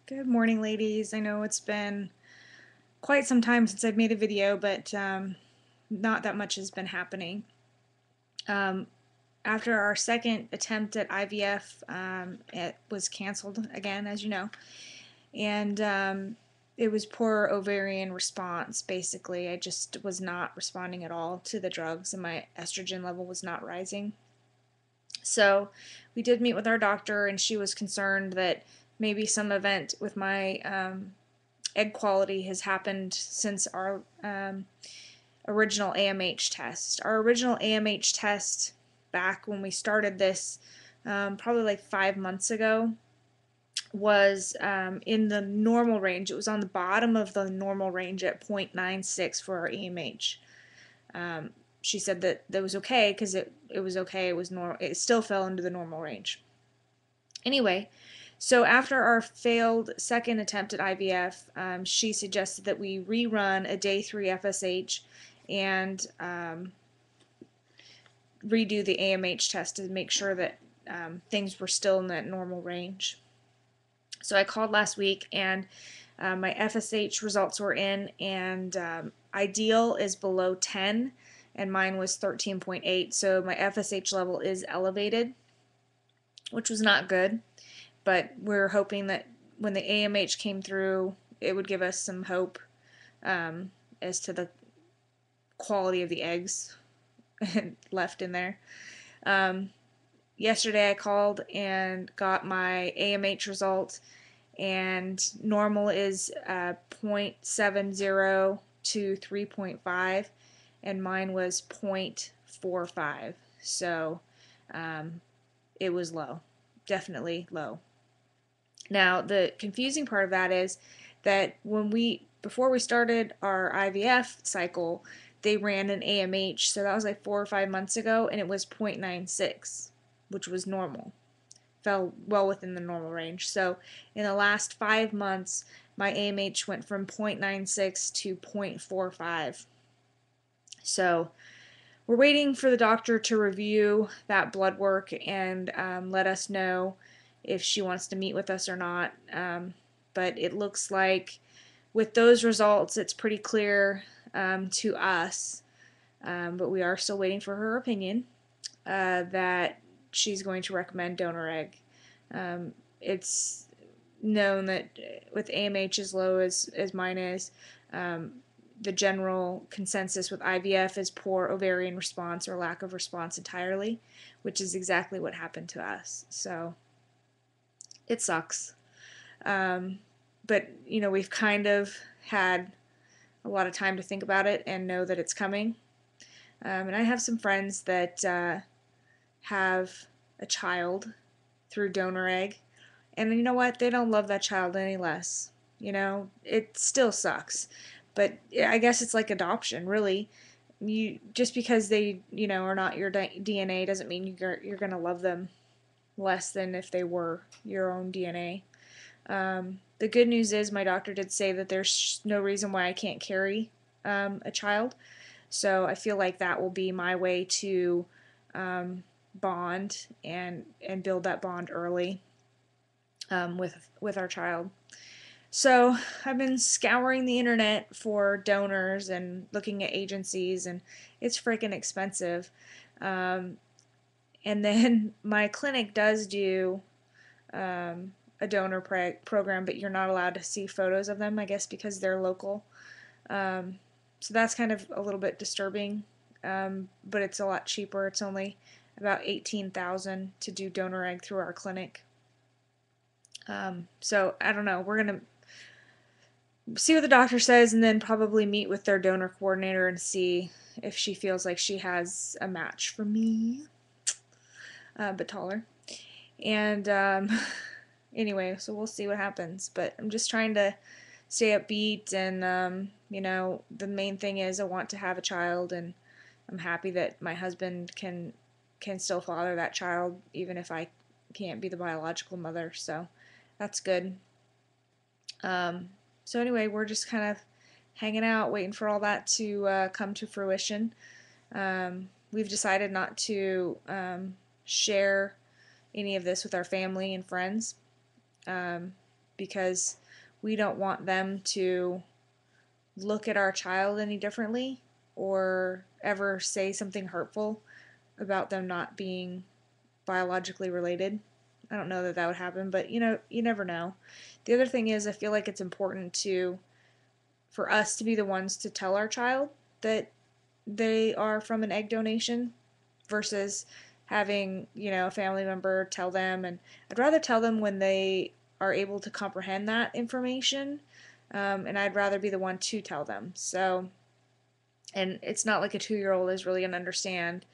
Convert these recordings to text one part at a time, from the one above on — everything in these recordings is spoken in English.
Good morning, ladies. I know it's been quite some time since I've made a video, but not that much has been happening. Um, After our second attempt at IVF, it was canceled again, as you know, and it was poor ovarian response, basically. I just was not responding at all to the drugs, and my estrogen level was not rising. So we did meet with our doctor, and she was concerned that maybe some event with my egg quality has happened since our original AMH test. Our original AMH test back when we started this, probably like 5 months ago, was in the normal range. It was on the bottom of the normal range at 0.96 for our AMH. She said that was okay because it was okay. It was normal. It still fell into the normal range. Anyway, so after our failed second attempt at IVF, she suggested that we rerun a day 3 FSH and redo the AMH test to make sure that things were still in that normal range. So I called last week, and my FSH results were in, and ideal is below 10, and mine was 13.8, so my FSH level is elevated, which was not good. But we're hoping that when the AMH came through, it would give us some hope as to the quality of the eggs left in there. Yesterday I called and got my AMH result, and normal is 0.70 to 3.5, and mine was 0.45. So it was low, definitely low. Now, the confusing part of that is that before we started our IVF cycle, they ran an AMH, so that was like 4 or 5 months ago, and it was 0.96, which was normal. Fell well within the normal range. So in the last 5 months, my AMH went from 0.96 to 0.45. So we're waiting for the doctor to review that blood work and let us know if she wants to meet with us or not. But it looks like with those results, it's pretty clear to us, but we are still waiting for her opinion, that she's going to recommend donor egg. It's known that with AMH as low as mine is, the general consensus with IVF is poor ovarian response or lack of response entirely, which is exactly what happened to us. So it sucks. But, we've kind of had a lot of time to think about it and know that it's coming. And I have some friends that have a child through donor egg, and you know what? They don't love that child any less. It still sucks. But I guess it's like adoption, really. You just because they, are not your DNA doesn't mean you're going to love them less than if they were your own DNA. The good news is my doctor did say that there's no reason why I can't carry a child. So I feel like that will be my way to bond and build that bond early with our child. So I've been scouring the internet for donors and looking at agencies, and it's freaking expensive. And then my clinic does do a donor program, but you're not allowed to see photos of them, I guess, because they're local. So that's kind of a little bit disturbing, but it's a lot cheaper. It's only about $18,000 to do donor egg through our clinic. So I don't know. We're gonna see what the doctor says, and then probably meet with their donor coordinator and see if she feels like she has a match for me, but taller. And anyway, so we'll see what happens. But I'm just trying to stay upbeat, and the main thing is I want to have a child, and I'm happy that my husband can still father that child even if I can't be the biological mother. So that's good. So anyway, we're just kind of hanging out, waiting for all that to come to fruition. We've decided not to share any of this with our family and friends. because we don't want them to look at our child any differently or ever say something hurtful about them not being biologically related. I don't know that that would happen, but you never know. The other thing is, I feel like it's important for us to be the ones to tell our child that they are from an egg donation versus having, a family member tell them. And I'd rather tell them when they are able to comprehend that information, and I'd rather be the one to tell them. So, and it's not like a 2-year-old is really going to understand,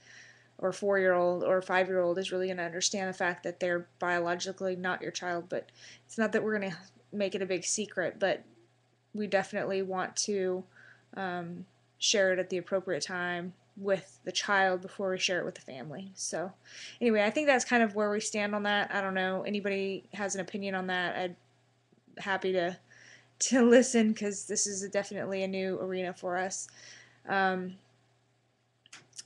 or 4-year-old or 5-year-old is really going to understand the fact that they're biologically not your child. But it's not that we're going to make it a big secret, but we definitely want to share it at the appropriate time with the child before we share it with the family. So anyway, I think that's kind of where we stand on that. I don't know. Anybody has an opinion on that? I'd happy to listen, because this is definitely a new arena for us.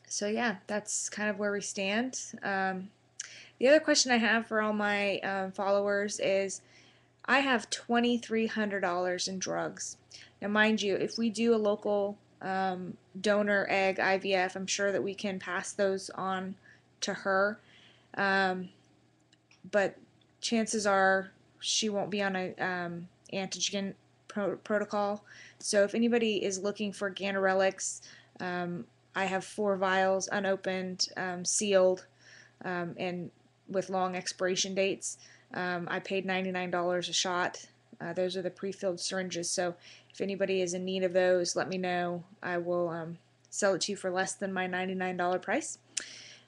So yeah, that's kind of where we stand. The other question I have for all my followers is, I have $2,300 in drugs. Now, mind you, if we do a local donor egg IVF, I'm sure that we can pass those on to her. But chances are she won't be on a antigen protocol. So if anybody is looking for Ganirelix, I have 4 vials unopened, sealed, and with long expiration dates. I paid $99 a shot. Those are the pre-filled syringes, so if anybody is in need of those, let me know. I will sell it to you for less than my $99 price.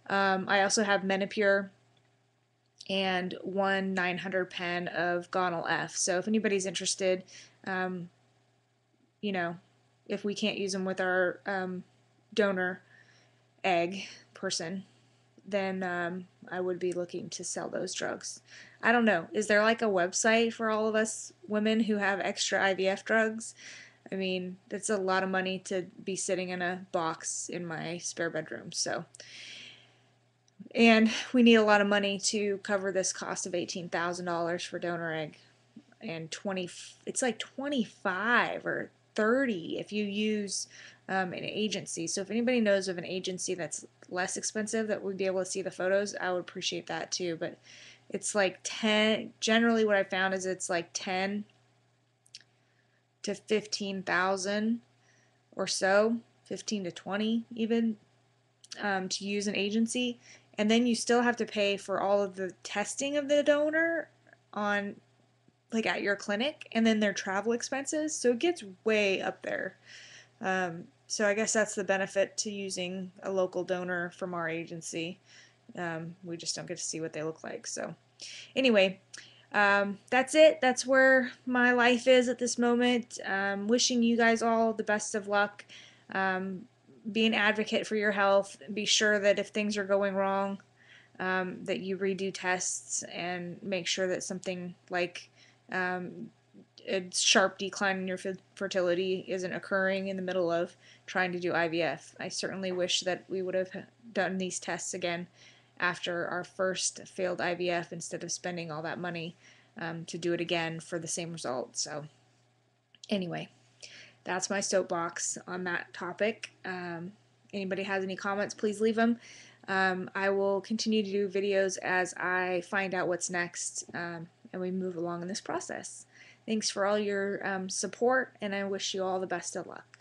I also have Menopur and 1 900 pen of Gonal F. So if anybody's interested, if we can't use them with our donor egg person, then I would be looking to sell those drugs. I don't know. Is there like a website for all of us women who have extra IVF drugs? I mean, that's a lot of money to be sitting in a box in my spare bedroom. So, and we need a lot of money to cover this cost of $18,000 for donor egg, and it's like 25 or 30 if you use an agency. So if anybody knows of an agency that's less expensive that would be able to see the photos, I would appreciate that too. But it's like 10, generally what I found is it's like 10 to 15,000 or so, 15 to 20 even, to use an agency. And then you still have to pay for all of the testing of the donor on, like, at your clinic, and then their travel expenses. So it gets way up there. So I guess that's the benefit to using a local donor from our agency. We just don't get to see what they look like. So anyway, that's it. That's where my life is at this moment. Wishing you guys all the best of luck. Be an advocate for your health. Be sure that if things are going wrong, that you redo tests and make sure that something like a sharp decline in your fertility isn't occurring in the middle of trying to do IVF. I certainly wish that we would have done these tests again after our first failed IVF instead of spending all that money to do it again for the same result. So anyway, that's my soapbox on that topic. Anybody has any comments, please leave them. I will continue to do videos as I find out what's next, and we move along in this process. Thanks for all your support, and I wish you all the best of luck.